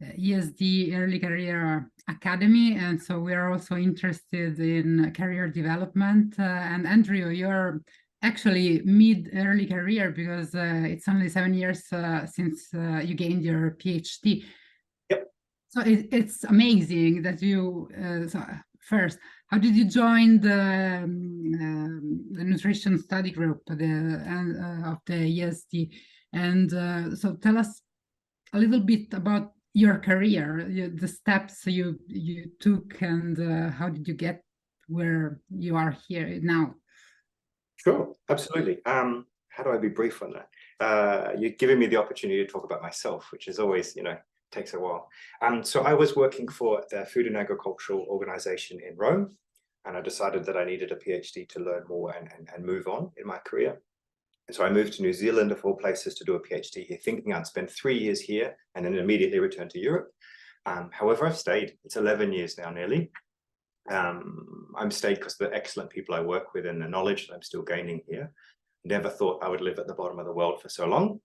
EASD Early Career Academy, and so we are also interested in career development. And Andrew, you're actually mid-early career because it's only 7 years since you gained your PhD. Yep. So it's amazing that you, so first, how did you join the nutrition study group of the EASD? And so tell us a little bit about your career, the steps you took, and how did you get where you are here now? Sure, absolutely. How do I be brief on that? You're giving me the opportunity to talk about myself, which is always, takes a while. So I was working for the Food and Agricultural Organization in Rome, and I decided that I needed a PhD to learn more and move on in my career. And so I moved to New Zealand, of all places, to do a PhD here, thinking I'd spend 3 years here and then immediately return to Europe. However, I've stayed. It's 11 years now, nearly. I'm stayed because of the excellent people I work with and the knowledge that I'm still gaining here. Never thought I would live at the bottom of the world for so long.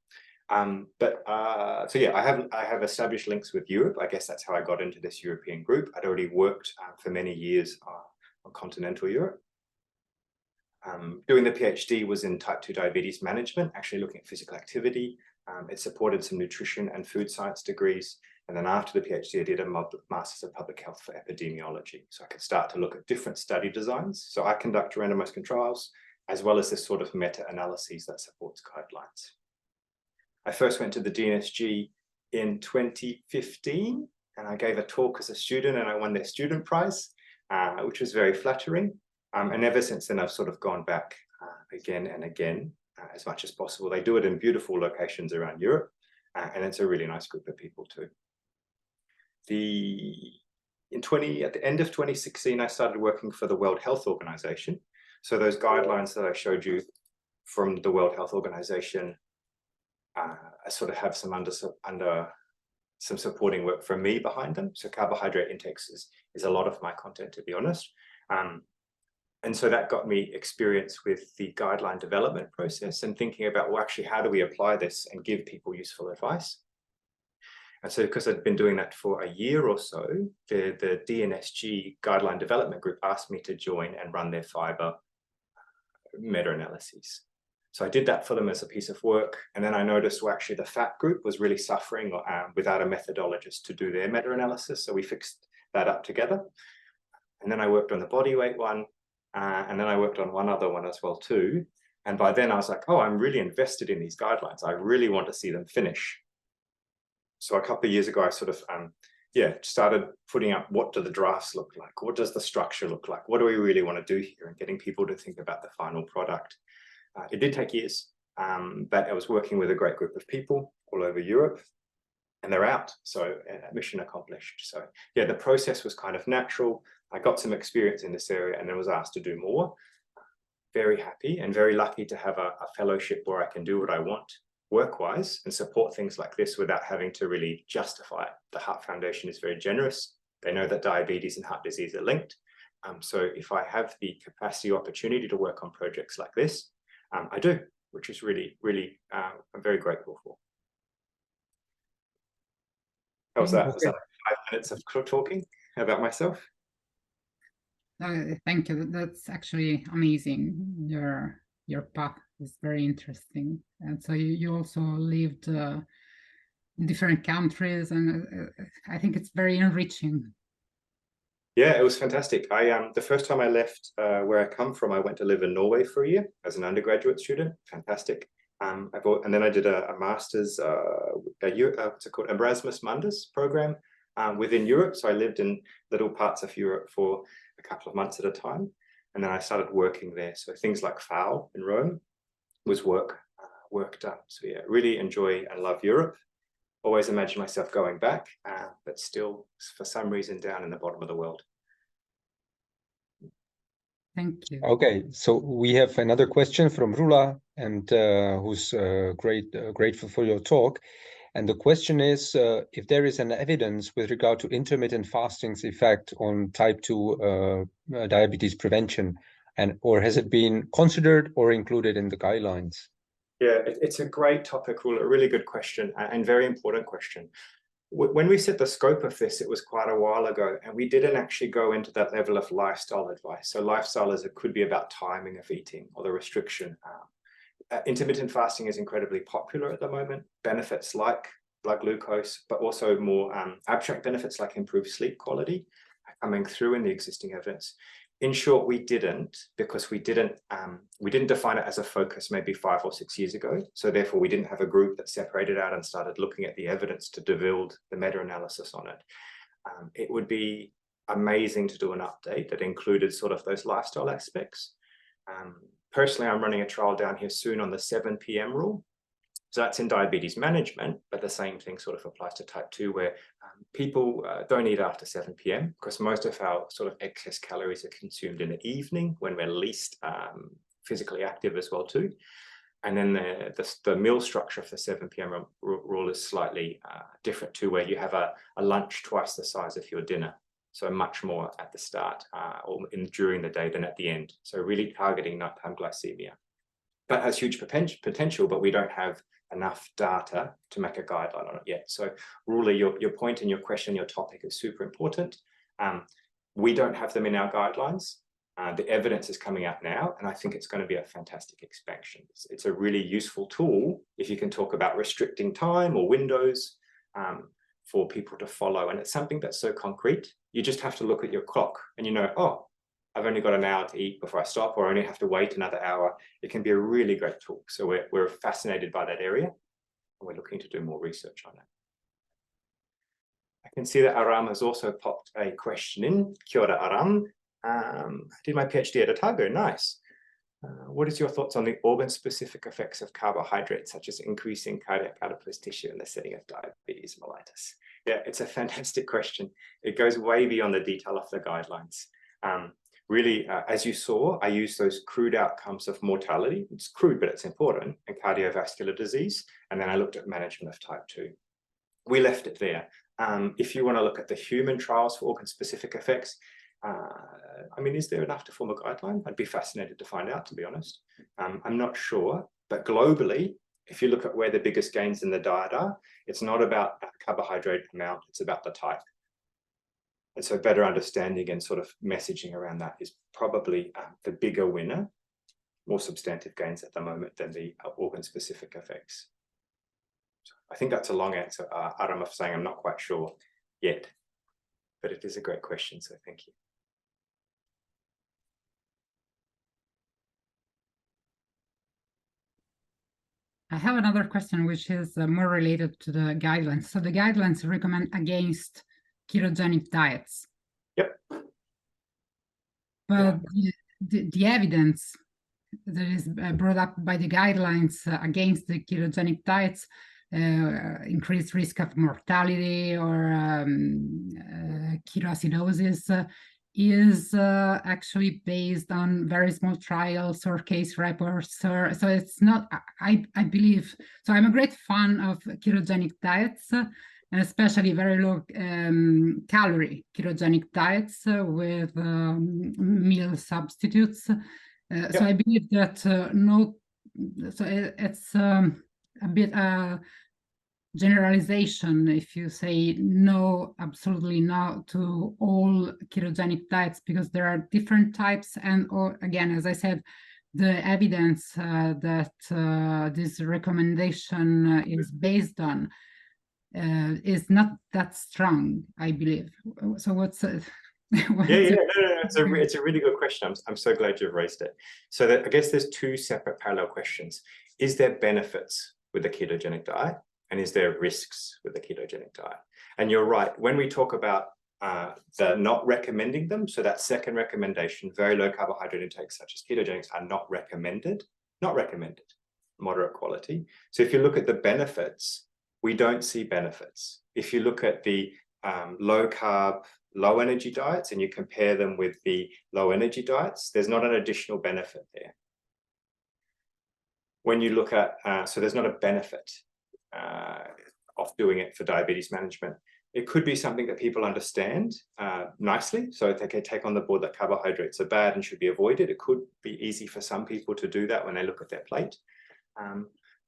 So yeah, I have established links with Europe. I guess that's how I got into this European group. I'd already worked for many years on continental Europe. Doing the PhD was in type 2 diabetes management, actually looking at physical activity. It supported some nutrition and food science degrees. And then after the PhD, I did a Master's of Public Health for Epidemiology. So I could start to look at different study designs. So I conduct randomized controls, as well as this sort of meta-analyses that supports guidelines. I first went to the DNSG in 2015, and I gave a talk as a student, and I won their student prize, which was very flattering. And ever since then, I've sort of gone back again and again as much as possible. They do it in beautiful locations around Europe, and it's a really nice group of people too. At the end of 2016, I started working for the World Health Organization. So those guidelines that I showed you from the World Health Organization, I sort of have some some supporting work from me behind them. So carbohydrate intakes is a lot of my content, to be honest. And so that got me experience with the guideline development process and thinking about, well, actually, how do we apply this and give people useful advice? And so because I'd been doing that for a year or so, the DNSG guideline development group asked me to join and run their fiber meta-analyses. So I did that for them as a piece of work. And then I noticed, well, actually, the fat group was really suffering without a methodologist to do their meta-analysis. So we fixed that up together. And then I worked on the body weight one. And then I worked on one other one as well too. And by then I was like, oh, I'm really invested in these guidelines. I really want to see them finish. So a couple of years ago, I sort of, started putting up, what do the drafts look like? What does the structure look like? What do we really want to do here? And getting people to think about the final product. It did take years, but I was working with a great group of people all over Europe, and they're out. So mission accomplished. So yeah, the process was kind of natural. I got some experience in this area and then was asked to do more. Very happy and very lucky to have a fellowship where I can do what I want work-wise and support things like this without having to really justify it. The Heart Foundation is very generous. They know that diabetes and heart disease are linked. So if I have the capacity or opportunity to work on projects like this, I do, which is really, really, I'm very grateful for. How was that? Was that like 5 minutes of talking about myself? Thank you. That's actually amazing. Your path is very interesting, and so you also lived in different countries, and I think it's very enriching. Yeah, it was fantastic. The first time I left where I come from, I went to live in Norway for a year as an undergraduate student. Fantastic. And then I did a master's, what's it called, Erasmus Mundus program within Europe. So I lived in little parts of Europe for a couple of months at a time. And then I started working there. So things like FAO in Rome was work done. So yeah, really enjoy and love Europe. Always imagine myself going back, but still, for some reason, down in the bottom of the world. Thank you. Okay, so we have another question from Rula and who's grateful for your talk. And the question is if there is an evidence with regard to intermittent fasting's effect on type 2 diabetes prevention, or has it been considered or included in the guidelines? Yeah, it's a great topic, Rula, a really good question and very important question. When we set the scope of this, it was quite a while ago, and we didn't actually go into that level of lifestyle advice. So lifestyle it could be about timing of eating or the restriction. Intermittent fasting is incredibly popular at the moment. Benefits like blood glucose, but also more abstract benefits like improved sleep quality are coming through in the existing evidence. In short, we didn't, because we didn't define it as a focus maybe 5 or 6 years ago. So therefore, we didn't have a group that separated out and started looking at the evidence to build the meta-analysis on it. It would be amazing to do an update that included sort of those lifestyle aspects. Personally, I'm running a trial down here soon on the 7 p.m. rule. So that's in diabetes management, but the same thing sort of applies to type 2, where people don't eat after 7 p.m. because most of our sort of excess calories are consumed in the evening when we're least physically active as well too. And then the meal structure for 7 p.m. rule is slightly different too, where you have a lunch twice the size of your dinner. So much more at the start or during the day than at the end. So really targeting nighttime glycemia. That has huge potential, but we don't have enough data to make a guideline on it yet. So Rula, your point and your question, your topic is super important. We don't have them in our guidelines. The evidence is coming out now, and I think it's going to be a fantastic expansion. It's a really useful tool if you can talk about restricting time or windows for people to follow. And it's something that's so concrete. You just have to look at your clock and you know, oh, I've only got an hour to eat before I stop, or I only have to wait another hour. It can be a really great tool. So we're fascinated by that area, and we're looking to do more research on it. I can see that Aram has also popped a question in. Kia ora, Aram. I did my PhD at Otago. Nice. What is your thoughts on the organ-specific effects of carbohydrates, such as increasing cardiac adipose tissue in the setting of diabetes mellitus? Yeah, it's a fantastic question. It goes way beyond the detail of the guidelines. Really, as you saw, I used those crude outcomes of mortality. It's crude, but it's important, and cardiovascular disease. And then I looked at management of type 2. We left it there. If you want to look at the human trials for organ-specific effects, I mean, is there enough to form a guideline? I'd be fascinated to find out, to be honest. I'm not sure, but globally, if you look at where the biggest gains in the diet are, it's not about carbohydrate amount, it's about the type. And so better understanding and sort of messaging around that is probably the bigger winner, more substantive gains at the moment than the organ-specific effects. So I think that's a long answer, Aram, of saying I'm not quite sure yet, but it is a great question, so thank you. I have another question, which is more related to the guidelines. So the guidelines recommend against ketogenic diets. Yep. But the evidence that is brought up by the guidelines against the ketogenic diets, increased risk of mortality or ketoacidosis, is actually based on very small trials or case reports. So it's not, I believe, so I'm a great fan of ketogenic diets, and especially very low calorie ketogenic diets with meal substitutes. So I believe that it's a bit generalization if you say no, absolutely no to all ketogenic diets, because there are different types. And again, as I said, the evidence that this recommendation is based on is not that strong, I believe. So what's It's a really good question. I'm so glad you've raised it. So I guess there's two separate parallel questions. Is there benefits with the ketogenic diet? And is there risks with the ketogenic diet? And you're right, when we talk about the not recommending them, so that second recommendation, very low carbohydrate intakes such as ketogenics are not recommended, moderate quality. So if you look at the benefits, we don't see benefits. If you look at the low carb, low energy diets and you compare them with the low energy diets, there's not an additional benefit there. when you look at, so there's not a benefit of doing it for diabetes management. It could be something that people understand nicely. So if they can take on the board that carbohydrates are bad and should be avoided, it could be easy for some people to do that when they look at their plate.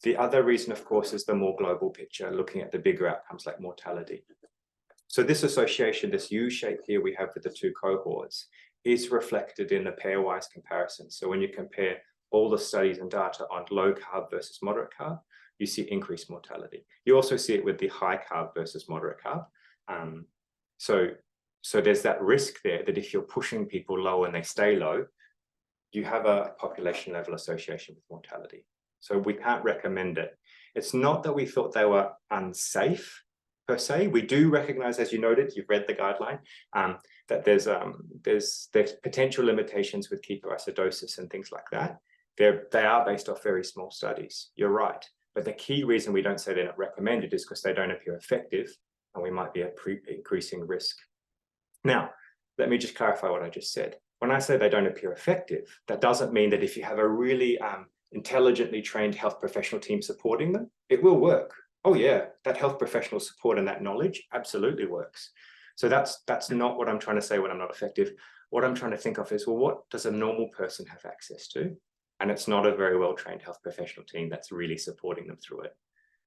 The other reason, of course, is the more global picture, looking at the bigger outcomes like mortality. So this association, this U shape here we have with the two cohorts, is reflected in the pairwise comparison. So when you compare all the studies and data on low carb versus moderate carb, you see increased mortality. You also see it with the high carb versus moderate carb. So there's that risk there that if you're pushing people low and they stay low, you have a population level association with mortality. So we can't recommend it. It's not that we thought they were unsafe per se. We do recognize, as you noted, you've read the guideline, that there's potential limitations with ketoacidosis and things like that. They are based off very small studies. You're right. But the key reason we don't say they're not recommended is because they don't appear effective and we might be at increasing risk. Now, let me just clarify what I just said. When I say they don't appear effective, that doesn't mean that if you have a really intelligently trained health professional team supporting them, it will work. Oh yeah, that health professional support and that knowledge absolutely works. So that's not what I'm trying to say when I'm not effective. What I'm trying to think of is, well, what does a normal person have access to? And it's not a very well-trained health professional team that's really supporting them through it.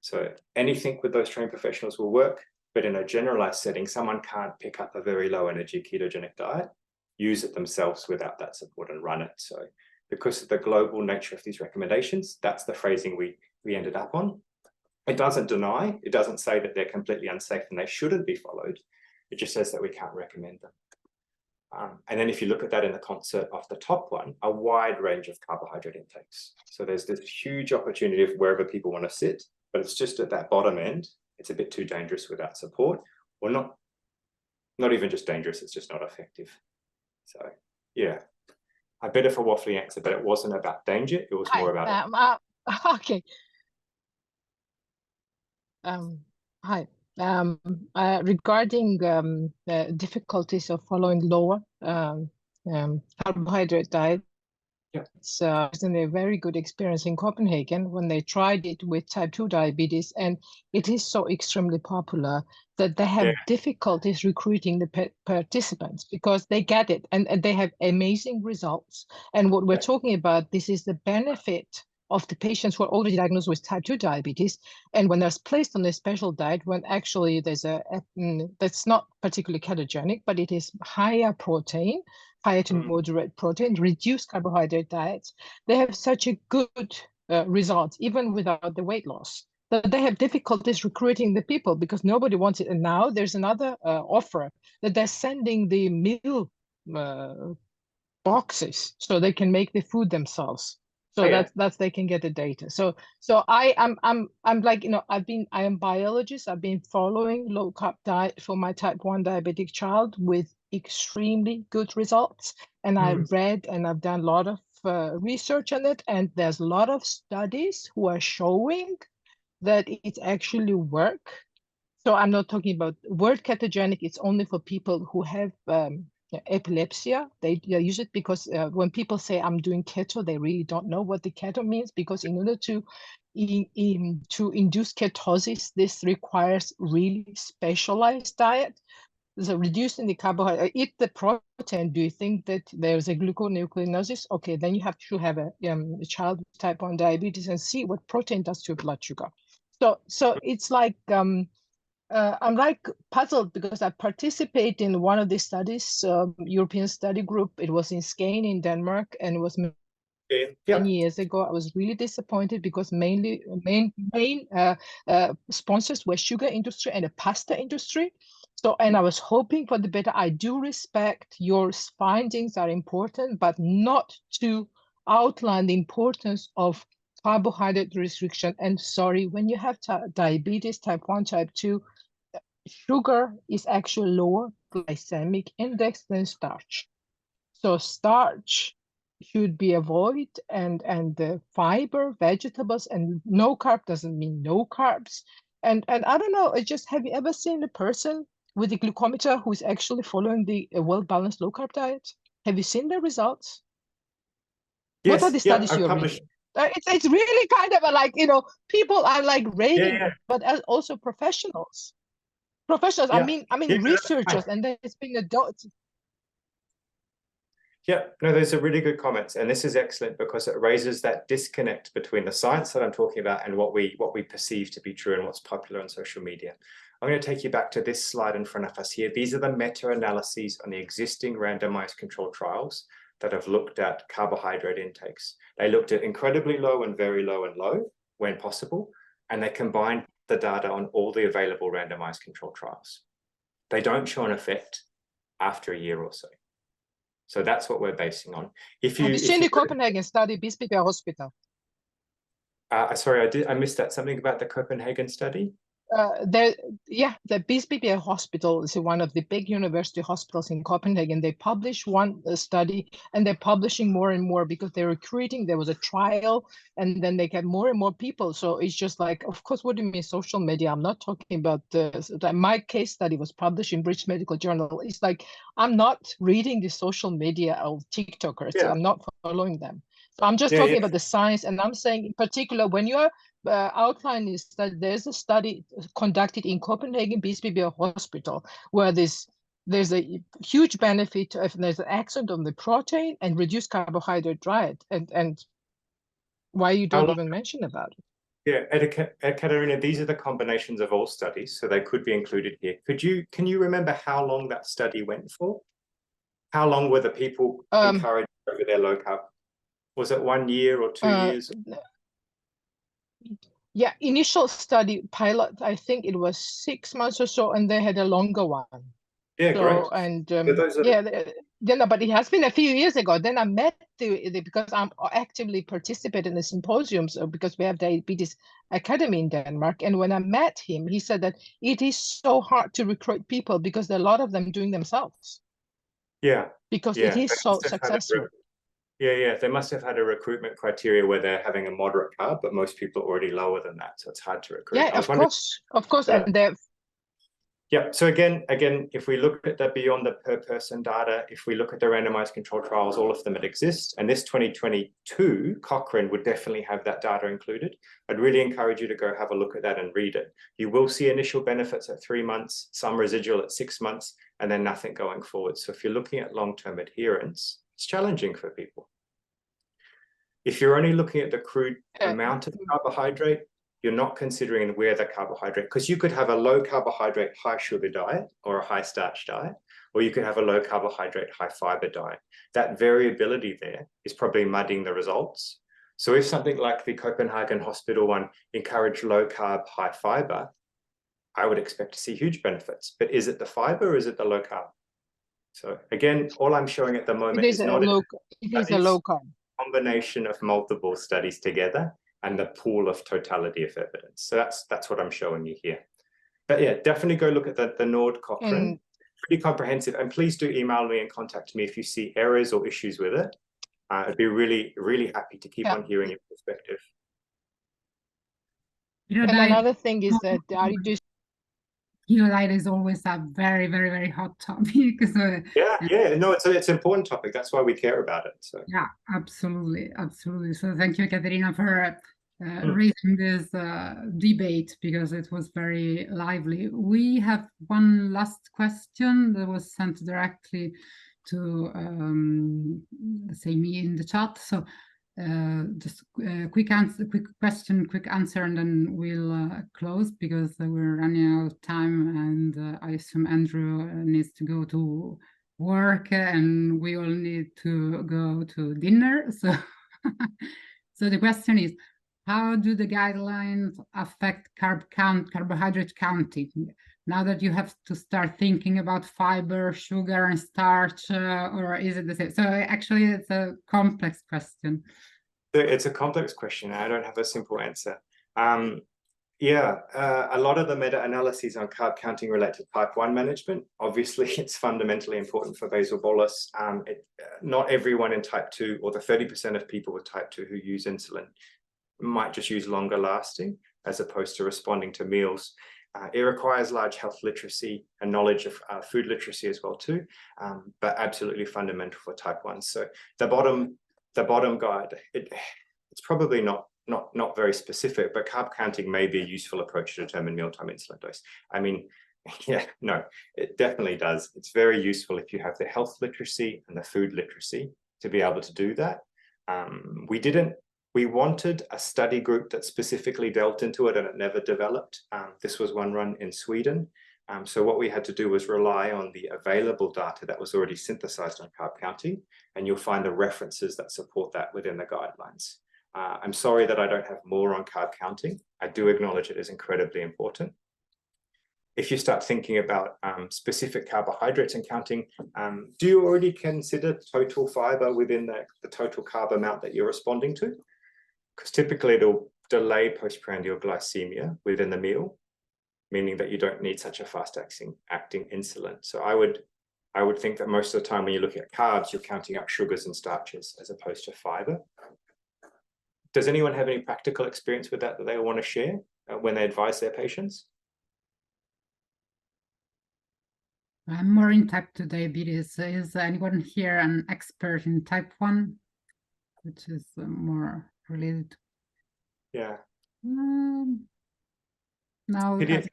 So anything with those trained professionals will work, but in a generalized setting, someone can't pick up a very low energy ketogenic diet, use it themselves without that support and run it. So because of the global nature of these recommendations, that's the phrasing we ended up on. It doesn't deny, it doesn't say that they're completely unsafe and they shouldn't be followed. It just says that we can't recommend them. And then if you look at that in the concert of the top one, a wide range of carbohydrate intakes. So there's this huge opportunity of wherever people want to sit, but it's just at that bottom end, it's a bit too dangerous without support, or not even just dangerous, it's just not effective. So yeah, a bit of a waffly answer, but it wasn't about danger, it was more about okay. Hi. Regarding the difficulties of following lower carbohydrate diet, it's been a very good experience in Copenhagen when they tried it with type 2 diabetes, and it is so extremely popular that they have difficulties recruiting the participants because they get it and they have amazing results. And what we're talking about, this is the benefit of the patients who are already diagnosed with type 2 diabetes, and when they're placed on a special diet, when actually there's that's not particularly ketogenic, but it is higher protein, higher to moderate protein, reduced carbohydrate diets, they have such a good result, even without the weight loss. But they have difficulties recruiting the people because nobody wants it. And now there's another offer that they're sending the meal boxes so they can make the food themselves. So that's they can get the data. So I'm like, you know, I am biologist. I've been following low carb diet for my type 1 diabetic child with extremely good results. And I read and I've done a lot of research on it. And there's a lot of studies who are showing that it actually work. So I'm not talking about word ketogenic. It's only for people who have epilepsy. They use it because when people say I'm doing keto, they really don't know what the keto means, because in order to induce ketosis, this requires really specialized diet. So reducing the carbohydrate, eat the protein. Do you think that there's a gluconeogenesis? Okay, then you have to have a child with type 1 diabetes and see what protein does to your blood sugar. So it's like I'm like puzzled because I participate in one of the studies, European study group. It was in Skane in Denmark, and it was many years ago. I was really disappointed because main sponsors were sugar industry and the pasta industry. So, and I was hoping for the better. I do respect your findings are important, but not to outline the importance of carbohydrate restriction. And sorry, when you have diabetes, type 1, type 2, sugar is actually lower glycemic index than starch. So starch should be avoided, and the fiber, vegetables, and no carb doesn't mean no carbs. And I don't know, have you ever seen a person with a glucometer who is actually following the well-balanced low-carb diet? Have you seen the results? Yes, What are the studies you're reading? It's really kind of like, people are like raving, yeah. but also professionals. Professionals, Yeah. I mean Yeah, no, that's researchers, fine. and there's been adults. Yeah, no, those are really good comments, and this is excellent because it raises that disconnect between the science that I'm talking about and what we perceive to be true and what's popular on social media. I'm going to take you back to this slide in front of us here. These are the meta-analyses on the existing randomized controlled trials that have looked at carbohydrate intakes. They looked at incredibly low and very low and low when possible, and they combined the data on all the available randomized controlled trials. They don't show an effect after a year or so. So that's what we're basing on. If Have you you seen the Copenhagen study, Bispebjerg Hospital? Sorry, I missed that. Something about the Copenhagen study? The Bispebjerg Hospital is one of the big university hospitals in Copenhagen. They published one study, and they're publishing more and more because they're recruiting. There was a trial, and then they get more and more people. So it's just like, of course, what do you mean social media? I'm not talking about my case study was published in British Medical Journal. It's like, I'm not reading the social media of TikTokers. Yeah. I'm not following them. So I'm just Yeah, talking yeah. about the science, and I'm saying in particular, when you're outline is that there's a study conducted in Copenhagen Bispebjerg Hospital where there's a huge benefit if there's an accent on the protein and reduced carbohydrate diet, and why you don't even mention about it. Yeah, Katerina, these are the combinations of all studies, so they could be included here. Can you remember how long that study went for? How long were the people encouraged over their low carb? Was it 1 year or 2 years? Yeah, initial study pilot, I think it was 6 months or so, and they had a longer one. Yeah, So, great. and So those are but it has been a few years ago. Then I met because I'm actively participating in the symposiums because we have Diabetes Academy in Denmark. And when I met him, he said that it is so hard to recruit people because there are a lot of them doing themselves. Yeah. Because Yeah. it is so successful. Yeah. They must have had a recruitment criteria where they're having a moderate carb, but most people are already lower than that, so it's hard to recruit. Yeah, of course, and they're. Yeah, so again, if we look at the beyond the per person data, if we look at the randomized control trials, all of them that exist, and this 2022 Cochrane would definitely have that data included. I'd really encourage you to go have a look at that and read it. You will see initial benefits at 3 months, some residual at 6 months, and then nothing going forward. So if you're looking at long-term adherence, it's challenging for people. If you're only looking at the crude amount of carbohydrate, you're not considering where the carbohydrate, because you could have a low carbohydrate, high sugar diet or a high starch diet, or you could have a low carbohydrate, high fiber diet. That variability there is probably muddying the results. So if something like the Copenhagen Hospital one encouraged low carb, high fiber, I would expect to see huge benefits. But is it the fiber or is it the low carb? So again, all I'm showing at the moment is not a low carb combination of multiple studies together and the pool of totality of evidence. So that's what I'm showing you here. But yeah, definitely go look at the Nord Cochrane. Pretty comprehensive. And please do email me and contact me if you see errors or issues with it. I'd be really, really happy to keep on hearing your perspective. And another thing is that keto diet is always a very, very, very hot topic. So no, it's an important topic. That's why we care about it. So yeah, absolutely. So thank you, Katerina, for raising this debate because it was very lively. We have one last question that was sent directly to say me in the chat. So just quick answer, and then we'll close because we're running out of time, and I assume Andrew needs to go to work, and we all need to go to dinner. So, so the question is, how do the guidelines affect carbohydrate counting? Now that you have to start thinking about fiber, sugar, and starch, or is it the same? So actually, it's a complex question. It's a complex question. I don't have a simple answer. A lot of the meta-analyses on carb counting relate to type 1 management. Obviously, it's fundamentally important for basal bolus. Not everyone in type 2, or the 30% of people with type 2 who use insulin, might just use longer lasting as opposed to responding to meals. It requires large health literacy and knowledge of food literacy as well too, but absolutely fundamental for type 1. So the bottom guide, it's it's probably not very specific, but carb counting may be a useful approach to determine mealtime insulin dose. I mean, yeah, no, it definitely does. It's very useful if you have the health literacy and the food literacy to be able to do that. We wanted a study group that specifically delved into it, and it never developed. This was one run in Sweden. So what we had to do was rely on the available data that was already synthesized on carb counting, and you'll find the references that support that within the guidelines. I'm sorry that I don't have more on carb counting. I do acknowledge it is incredibly important. If you start thinking about specific carbohydrates and counting, do you already consider total fiber within the total carb amount that you're responding to? Because typically it'll delay postprandial glycemia within the meal, meaning that you don't need such a fast acting insulin. So I would think that most of the time when you're looking at carbs, you're counting up sugars and starches as opposed to fiber. Does anyone have any practical experience with that they want to share when they advise their patients? I'm more in type 2 diabetes. Is anyone here an expert in type 1, which is more related? Yeah. Now, Could you end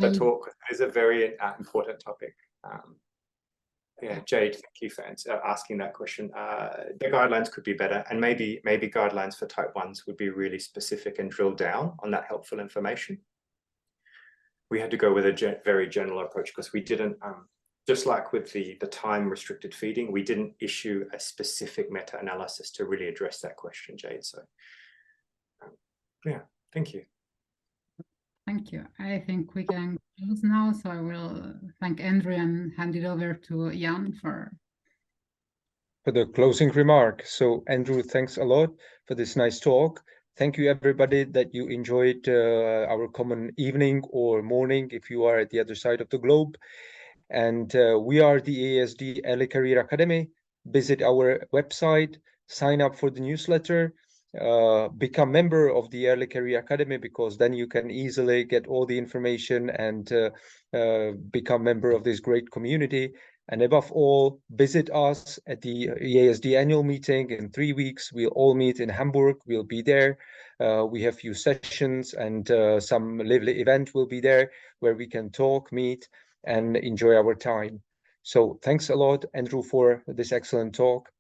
the talk? It's a very important topic. Yeah, Jade, thank you for asking that question. The guidelines could be better, and maybe guidelines for type 1s would be really specific and drill down on that helpful information. We had to go with a very general approach because we didn't, just like with the time restricted feeding, we didn't issue a specific meta-analysis to really address that question, Jade. So yeah, thank you. Thank you. I think we can close now. So I will thank Andrew and hand it over to Jan for the closing remark. So Andrew, thanks a lot for this nice talk. Thank you everybody that you enjoyed our common evening or morning if you are at the other side of the globe. And we are the EASD Early Career Academy. Visit our website, sign up for the newsletter, become member of the Early Career Academy, because then you can easily get all the information and become member of this great community. And above all, visit us at the EASD annual meeting in 3 weeks. We'll all meet in Hamburg. We'll be there. We have few sessions and some lively event will be there where we can talk, meet, and enjoy our time. So thanks a lot, Andrew, for this excellent talk.